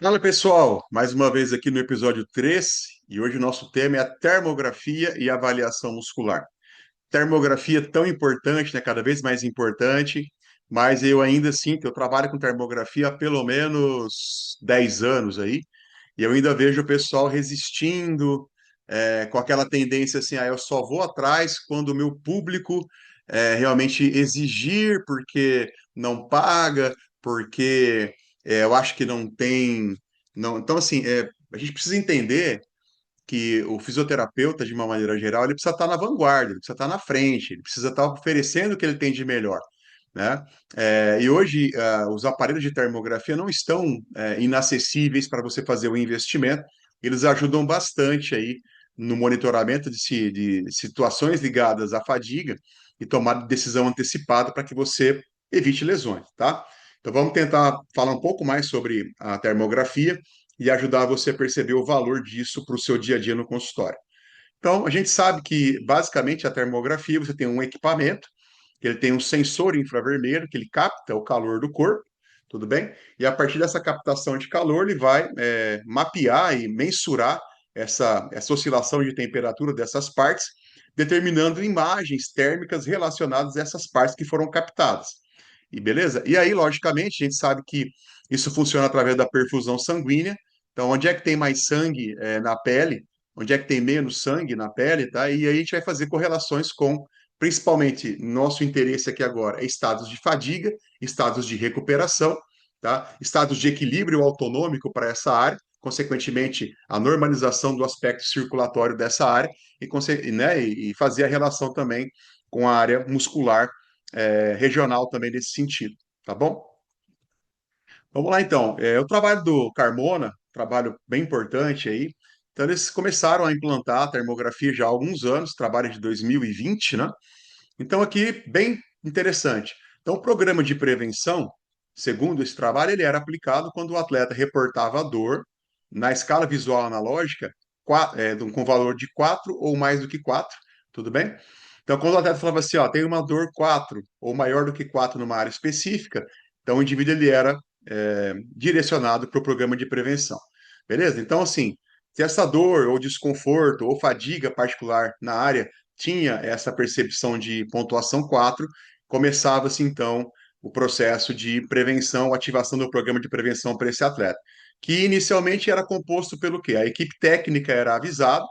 Fala pessoal, mais uma vez aqui no episódio 3 e hoje o nosso tema é a termografia e avaliação muscular. Termografia tão importante, né, cada vez mais importante, mas eu ainda sinto, eu trabalho com termografia há pelo menos 10 anos aí, e eu ainda vejo o pessoal resistindo, com aquela tendência assim, eu só vou atrás quando o meu público realmente exigir, porque não paga, porque eu acho que não tem. Não, então, assim, a gente precisa entender que o fisioterapeuta, de uma maneira geral, ele precisa estar na vanguarda, ele precisa estar na frente, ele precisa estar oferecendo o que ele tem de melhor, né? E hoje, os aparelhos de termografia não estão inacessíveis para você fazer o investimento, eles ajudam bastante aí no monitoramento de situações ligadas à fadiga e tomar decisão antecipada para que você evite lesões, tá? Então vamos tentar falar um pouco mais sobre a termografia e ajudar você a perceber o valor disso para o seu dia a dia no consultório. Então, a gente sabe que, basicamente, a termografia, você tem um equipamento, que ele tem um sensor infravermelho, que ele capta o calor do corpo, tudo bem? E a partir dessa captação de calor, ele vai mapear e mensurar essa oscilação de temperatura dessas partes, determinando imagens térmicas relacionadas a essas partes que foram captadas. E beleza? E aí, logicamente, a gente sabe que isso funciona através da perfusão sanguínea. Então, onde é que tem mais sangue na pele, onde é que tem menos sangue na pele, tá? E aí a gente vai fazer correlações com, principalmente, nosso interesse aqui agora é estados de fadiga, estados de recuperação, tá? Estados de equilíbrio autonômico para essa área, consequentemente, a normalização do aspecto circulatório dessa área e fazer a relação também com a área muscular regional também nesse sentido, tá bom? Vamos lá, então. O trabalho do Carmona, trabalho bem importante aí. Então, eles começaram a implantar a termografia já há alguns anos, trabalho de 2020, né? Então, aqui, bem interessante. Então, o programa de prevenção, segundo esse trabalho, ele era aplicado quando o atleta reportava dor na escala visual analógica, com valor de 4 ou mais do que 4, tudo bem? Então, quando o atleta falava assim, ó, tem uma dor 4 ou maior do que 4 numa área específica, então o indivíduo ele era direcionado para o programa de prevenção. Beleza? Então, assim, se essa dor ou desconforto ou fadiga particular na área tinha essa percepção de pontuação 4, começava-se então o processo de prevenção, ativação do programa de prevenção para esse atleta, que inicialmente era composto pelo quê? A equipe técnica era avisada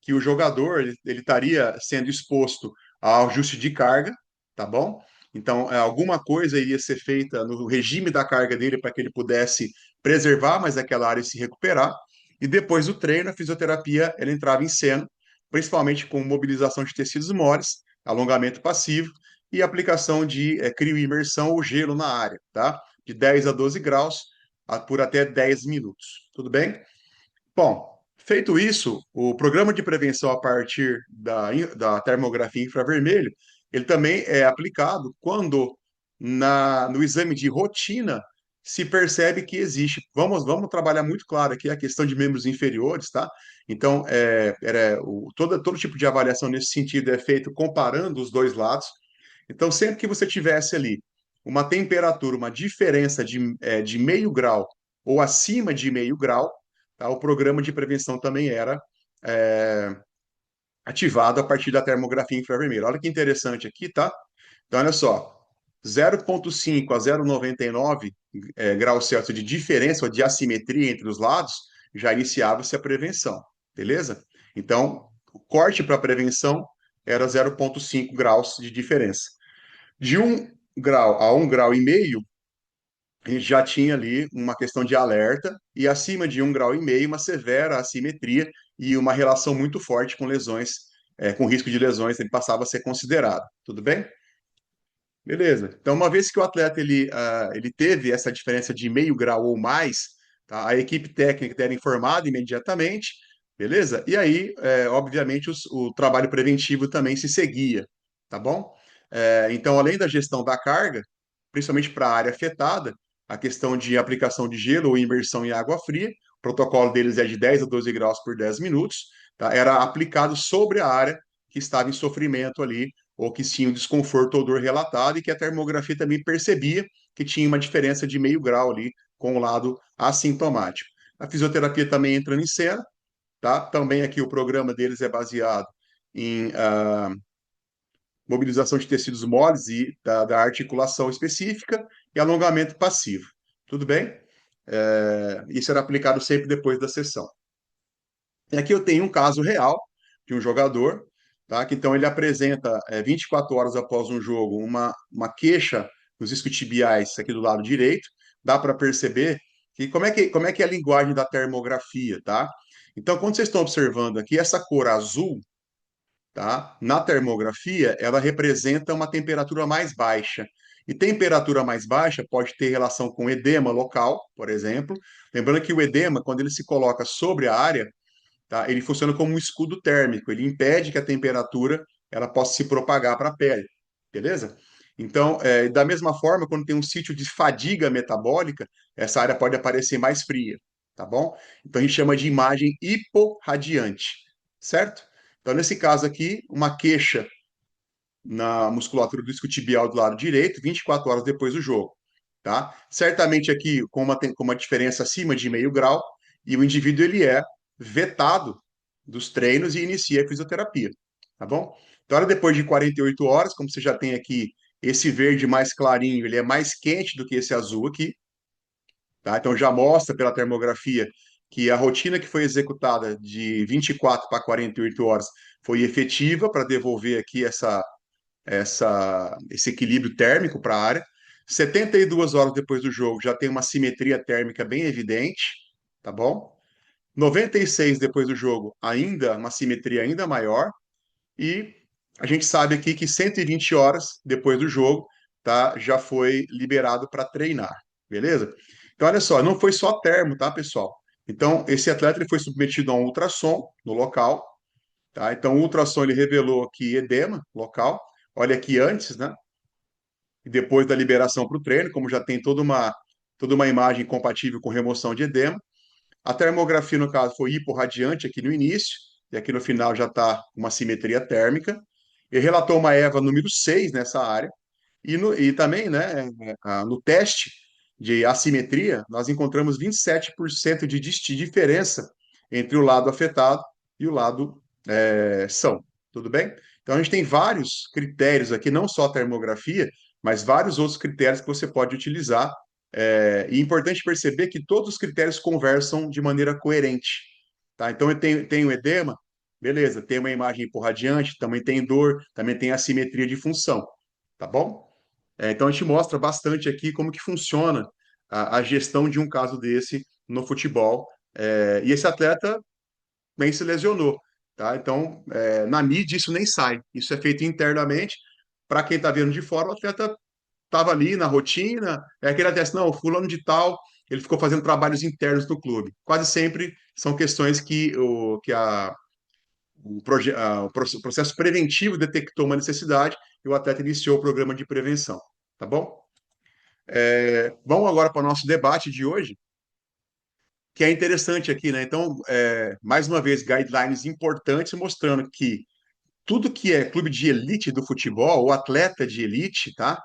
que o jogador ele estaria sendo exposto ao ajuste de carga, tá bom? Então, alguma coisa iria ser feita no regime da carga dele para que ele pudesse preservar mais aquela área e se recuperar. E depois do treino, a fisioterapia ela entrava em cena, principalmente com mobilização de tecidos moles, alongamento passivo e aplicação de crioimersão ou gelo na área, tá? De 10 a 12 graus por até 10 minutos. Tudo bem? Bom, feito isso, o programa de prevenção a partir da termografia infravermelho, ele também é aplicado quando no exame de rotina se percebe que existe. Vamos trabalhar muito claro aqui a questão de membros inferiores, tá? Então, todo tipo de avaliação nesse sentido é feito comparando os dois lados. Então, sempre que você tivesse ali uma temperatura, uma diferença de meio grau ou acima de meio grau, tá? O programa de prevenção também era é, ativado a partir da termografia infravermelha. Olha que interessante aqui, tá? Então, olha só, 0,5 a 0,99 graus Celsius de diferença ou de assimetria entre os lados, já iniciava-se a prevenção, beleza? Então, o corte para a prevenção era 0,5 graus de diferença. De 1 grau a 1,5 graus, a gente já tinha ali uma questão de alerta, e acima de 1,5 graus, uma severa assimetria e uma relação muito forte com lesões, com risco de lesões, ele passava a ser considerado. Tudo bem? Beleza. Então, uma vez que o atleta ele teve essa diferença de meio grau ou mais, tá? A equipe técnica era informada imediatamente, beleza? E aí, obviamente, o trabalho preventivo também se seguia, tá bom? Então, além da gestão da carga, principalmente para a área afetada, a questão de aplicação de gelo ou imersão em água fria, o protocolo deles é de 10 a 12 graus por 10 minutos, tá? Era aplicado sobre a área que estava em sofrimento ali, ou que tinha um desconforto ou dor relatado, e que a termografia também percebia que tinha uma diferença de meio grau ali com o lado assintomático. A fisioterapia também entrando em cena, tá? Também aqui o programa deles é baseado em mobilização de tecidos moles e da articulação específica e alongamento passivo. Tudo bem? Isso era aplicado sempre depois da sessão. E aqui eu tenho um caso real de um jogador, tá? Que então ele apresenta 24 horas após um jogo uma queixa nos isquiotibiais aqui do lado direito. Dá para perceber que como é que é a linguagem da termografia, tá? Então, quando vocês estão observando aqui, essa cor azul, tá? Na termografia, ela representa uma temperatura mais baixa. E temperatura mais baixa pode ter relação com edema local, por exemplo. Lembrando que o edema, quando ele se coloca sobre a área, tá? Ele funciona como um escudo térmico, ele impede que a temperatura ela possa se propagar para a pele, beleza? Então, da mesma forma, quando tem um sítio de fadiga metabólica, essa área pode aparecer mais fria, tá bom? Então, a gente chama de imagem hiporradiante, certo? Então, nesse caso aqui, uma queixa na musculatura do isquiotibial do lado direito, 24 horas depois do jogo, tá? Certamente aqui com uma diferença acima de meio grau, e o indivíduo ele é vetado dos treinos e inicia a fisioterapia, tá bom? Então, depois de 48 horas, como você já tem aqui esse verde mais clarinho, ele é mais quente do que esse azul aqui, tá? Então já mostra pela termografia que a rotina que foi executada de 24 para 48 horas foi efetiva para devolver aqui esse equilíbrio térmico para a área. 72 horas depois do jogo já tem uma simetria térmica bem evidente, tá bom? 96 depois do jogo, ainda uma simetria ainda maior. E a gente sabe aqui que 120 horas depois do jogo, tá, já foi liberado para treinar, beleza? Então, olha só, não foi só termo, tá, pessoal? Então, esse atleta ele foi submetido a um ultrassom no local, tá? Então, o ultrassom ele revelou aqui edema local. Olha aqui antes, né? E depois da liberação para o treino, como já tem toda uma imagem compatível com remoção de edema. A termografia, no caso, foi hiporradiante aqui no início, e aqui no final já está uma simetria térmica. Ele relatou uma EVA número 6 nessa área, e também, né, no teste de assimetria, nós encontramos 27% de diferença entre o lado afetado e o lado são. Tudo bem? Então, a gente tem vários critérios aqui, não só a termografia, mas vários outros critérios que você pode utilizar. E é importante perceber que todos os critérios conversam de maneira coerente. Tá? Então, eu tenho edema, beleza, tem uma imagem hiporradiante, também tem dor, também tem assimetria de função. Tá bom? Então, a gente mostra bastante aqui como que funciona a gestão de um caso desse no futebol. E esse atleta nem se lesionou, tá? Então, na mídia isso nem sai. Isso é feito internamente. Para quem está vendo de fora, o atleta estava ali na rotina, aquele atleta, não, o fulano de tal, ele ficou fazendo trabalhos internos no clube. Quase sempre são questões que o processo preventivo detectou uma necessidade e o atleta iniciou o programa de prevenção, tá bom? Vamos agora para o nosso debate de hoje, que é interessante aqui, né? Então, mais uma vez, guidelines importantes mostrando que tudo que é clube de elite do futebol, ou atleta de elite, tá?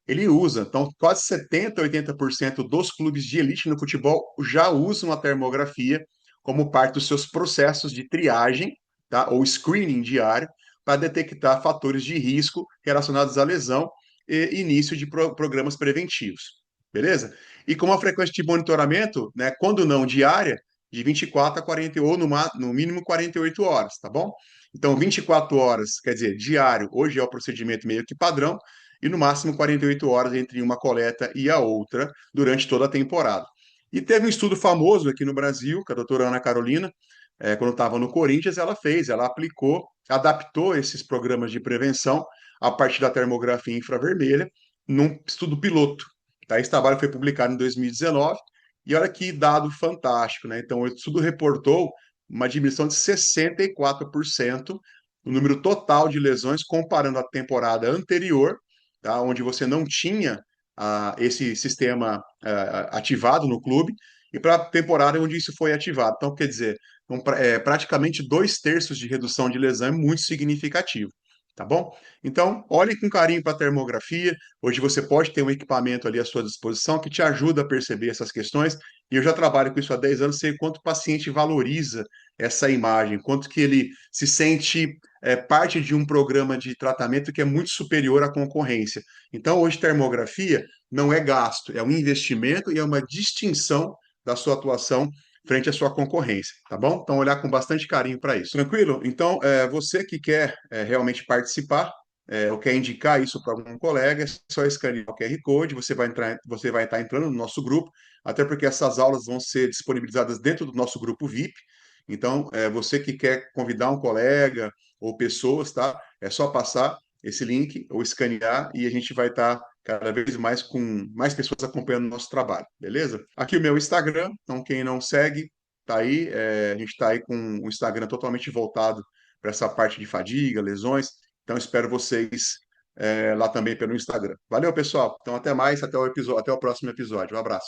Ele usa. Então, quase 70, 80% dos clubes de elite no futebol já usam a termografia como parte dos seus processos de triagem, tá? Ou screening diário, para detectar fatores de risco relacionados à lesão e início de programas preventivos. Beleza? E com uma frequência de monitoramento, né, quando não diária, de 24 a 40, ou no mínimo 48 horas, tá bom? Então, 24 horas, quer dizer, diário, hoje é o procedimento meio que padrão, e no máximo 48 horas entre uma coleta e a outra durante toda a temporada. E teve um estudo famoso aqui no Brasil, que a doutora Ana Carolina, quando estava no Corinthians, ela aplicou, adaptou esses programas de prevenção a partir da termografia infravermelha num estudo piloto. Tá? Esse trabalho foi publicado em 2019 e olha que dado fantástico, né? Então, o estudo reportou uma diminuição de 64% no número total de lesões comparando a temporada anterior, tá? Onde você não tinha esse sistema ativado no clube, e para a temporada onde isso foi ativado. Então, quer dizer, praticamente 2/3 de redução de lesão é muito significativo. Tá bom? Então, olhem com carinho para a termografia. Hoje você pode ter um equipamento ali à sua disposição que te ajuda a perceber essas questões. E eu já trabalho com isso há 10 anos, sei quanto o paciente valoriza essa imagem, quanto que ele se sente parte de um programa de tratamento que é muito superior à concorrência. Então, hoje, termografia não é gasto, é um investimento e é uma distinção da sua atuação frente à sua concorrência, tá bom? Então, olhar com bastante carinho para isso. Tranquilo? Então, você que quer realmente participar, ou quer indicar isso para algum colega, é só escanear o QR Code, você vai estar entrando no nosso grupo, até porque essas aulas vão ser disponibilizadas dentro do nosso grupo VIP. Então, você que quer convidar um colega ou pessoas, tá? É só passar esse link ou escanear e a gente vai estar cada vez mais com mais pessoas acompanhando o nosso trabalho, beleza? Aqui o meu Instagram, então quem não segue, tá aí, a gente está aí com o Instagram totalmente voltado para essa parte de fadiga, lesões, então espero vocês lá também pelo Instagram. Valeu, pessoal. Então até mais, até o próximo episódio. Um abraço.